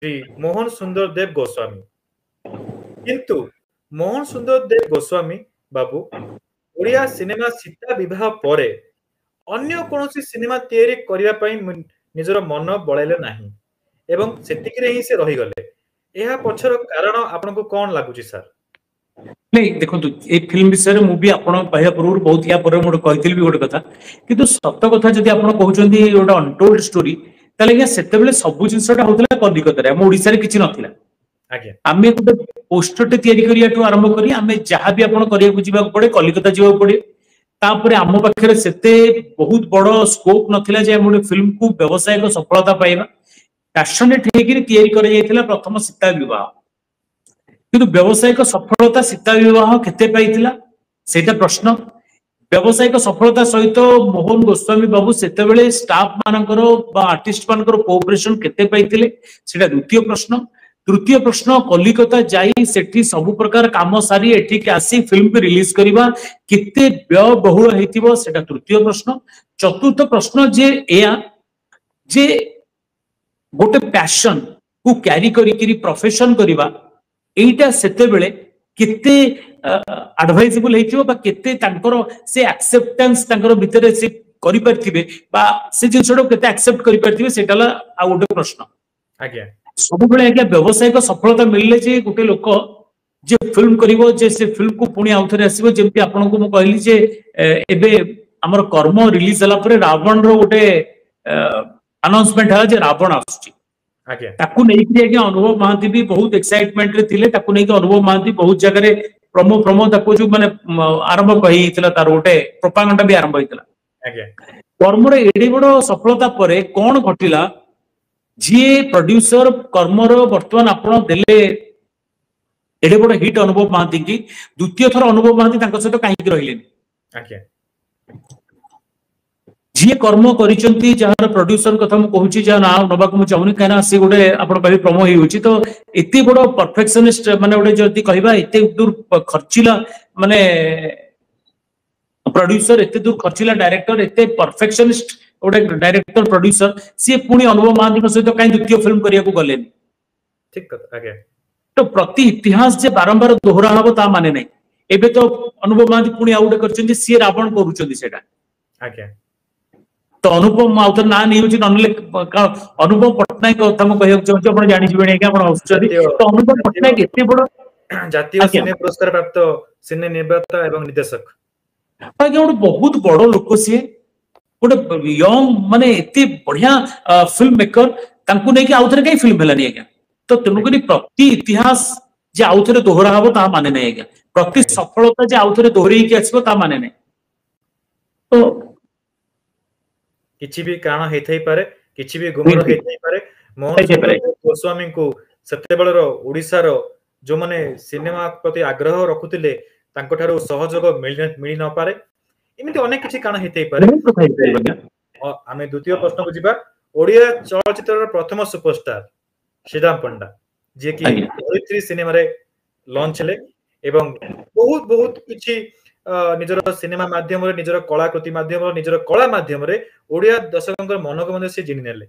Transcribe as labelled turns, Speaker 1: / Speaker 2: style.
Speaker 1: श्री मोहन सुंदर देव गोस्वामी किंतु मोहन सुंदर देव गोस्वामी बाबू ओडिया सिनेमा सीता विवाह परे अन्य कोनोसी सिनेमा तैयारी करिया पई निजर मन बळाइले नाही एवं सेतिकिरे ही से रही गले एहा पछर कारण आपनको कोन लागुची सर
Speaker 2: नहीं देखो ए फिल्म विषय में भी आपण कहया पूर्व बहुत या पर मोड कहथिल भी गोटे कथा किंतु सत्य कथा जदि आपण कहउचंदी गोटे अनटोल्ड स्टोरी तले या सेते बेले सब जिंसटा होतला कलिकता रे हम ओडिसा रे किछि नथिला
Speaker 1: आज्ञा
Speaker 2: आमे गोटे पोस्टर टे तयारी करियाठू आरंभ करी आमे जहां भी आपण करिया बुझिबा पड़े कलिकता जीवा पड़े तापरे आम पाखरे सेते बहुत बड़ स्कोप नथिला जे हम फिल्म को व्यवसायिक सफलता पाइबा पैशनेट हेकिरी तयारी करा जायतिला प्रथम सीता विवाह किंतु व्यवसायिक सफलता सीता विवाह केते पाइतिला सेटा प्रश्न व्यवसायिक सफलता सहित मोहन गोस्वामी बाबू सेते बेले स्टाफ मानकर बा आर्टिस्ट मानकर कोऑपरेशन केते पाइतिले सेटा द्वितीय प्रश्न तृतीय प्रश्न कलिकता जाई सेठी सब प्रकार काम सारी एठी के आसी फिल्म पे रिलीज करिबा केते व्यय बहुल हेतिबो सेटा तृतीय प्रश्न चतुर्थ प्रश्न जे एया जे गोटे पैशन को कैरी करी प्रोफेशन करिबा एटा सेते बेले केते एडवाइजेबल हेतिबो बा केते तांकर से एक्सेप्टेंस तांकर भितरे से करि परथिबे बा से जिंसडो केते एक्सेप्ट करि परथिबे सेटाला आ गोटे प्रश्न
Speaker 1: आज्ञा
Speaker 2: सब बेले आज्ञा व्यवसायिक सफलता मिलले जे गोटे लोक जे फिल्म करिवो जे से फिल्म को पुणी आउथरे आसीबो जेमति आपन को म कहली जे एबे हमर कर्म रिलीज हला परे रावण रो गोटे अनाउंसमेंट हला जे रावण आछी
Speaker 1: आज्ञा
Speaker 2: ताकू नै कि आज्ञा अनुभव महांती भी बहुत एक्साइटमेंट रे थिले ताकू नै कि अनुभव महांती बहुत जगह रे प्रमो ताकू जो माने आरंभ कहि थिला तार गोटे प्रोपागेंडा भी आरंभ हितला
Speaker 1: आज्ञा
Speaker 2: कर्म रे एडी बडो सफलता परे कोन घटिला जी प्रोड्यूसर कर्मर वर्तमान आपण देले एडे बड़ हिट अनुभव महांती की द्वितीय थर अनुभव महांती तांको सहित काहे रहिलेनी
Speaker 1: आज्ञा
Speaker 2: जी कर्म करिसंती जहार प्रोड्यूसर कथा म कहूची जा ना नबाक म चाहुनी काना से गोटे आपण कहबे प्रमो ही होची तो एते बड़ परफेक्शनिस्ट माने गोटे जदी कहबा एते दूर खर्चिला माने प्रोड्यूसर एते दूर खर्चिला डायरेक्टर एते परफेक्शनिस्ट गोटे डायरेक्टर प्रोड्यूसर सी पुणी अनुभव महांती सहित कहीं द्वितीय फिल्म करिया को गले
Speaker 1: ठीक कथा आज्ञा
Speaker 2: तो प्रति इतिहास जे बारंबार दोहरा हबो ता माने नै एबे तो अनुभव महांती पुणी आउट करचंदी सी रावण करूचंदी सेटा
Speaker 1: आज्ञा
Speaker 2: तो अनुपम आउथर ना नहीं होची ननले अनुपम पटनायक कथा म कहय चाहू आपण जानि जिबेनी कि आपण हसुचदी तो अनुपम पटनायक एते बड़
Speaker 1: जातीय सिने पुरस्कार प्राप्त सिने निर्माता एवं निर्देशक
Speaker 2: आगे गोटे बहुत बड़ लोक सी गोटे यंग माने एते बढ़िया फिल्म मेकर तांकु नै कि आउथरे कई फिल्म हेलानी आज्ञा तो तेनुकरी प्रति इतिहास जे आउथरे दोहरा हबो ता माने नै आज्ञा प्रति सफलता जे आउथरे दोहरेई कि आछबो ता माने नै तो
Speaker 1: किछि भी कारण हेथै पारे किछि भी गुमर हेथै पारे मोहन सुंदर गोस्वामी को सत्ते बेलर ओडिसा रो जो माने सिनेमा प्रति आग्रह रखुतिले तांको ठारो सहयोग मिली न पारे एमिति अनेक किछि कारण हेथै पारे आमे द्वितीय प्रश्न को जिबा ओडिया चलचित्र रो प्रथम सुपरस्टार श्रीराम पंडा जे कि धरित्री सिनेमा रे लॉन्च हेले एवं बहुत बहुत किछि निजर सिनेमा माध्यम रे निजर कलाकृति माध्यम रे निजर कला माध्यम रे ओडिया दर्शकंकर मन को मने से जिनि नेले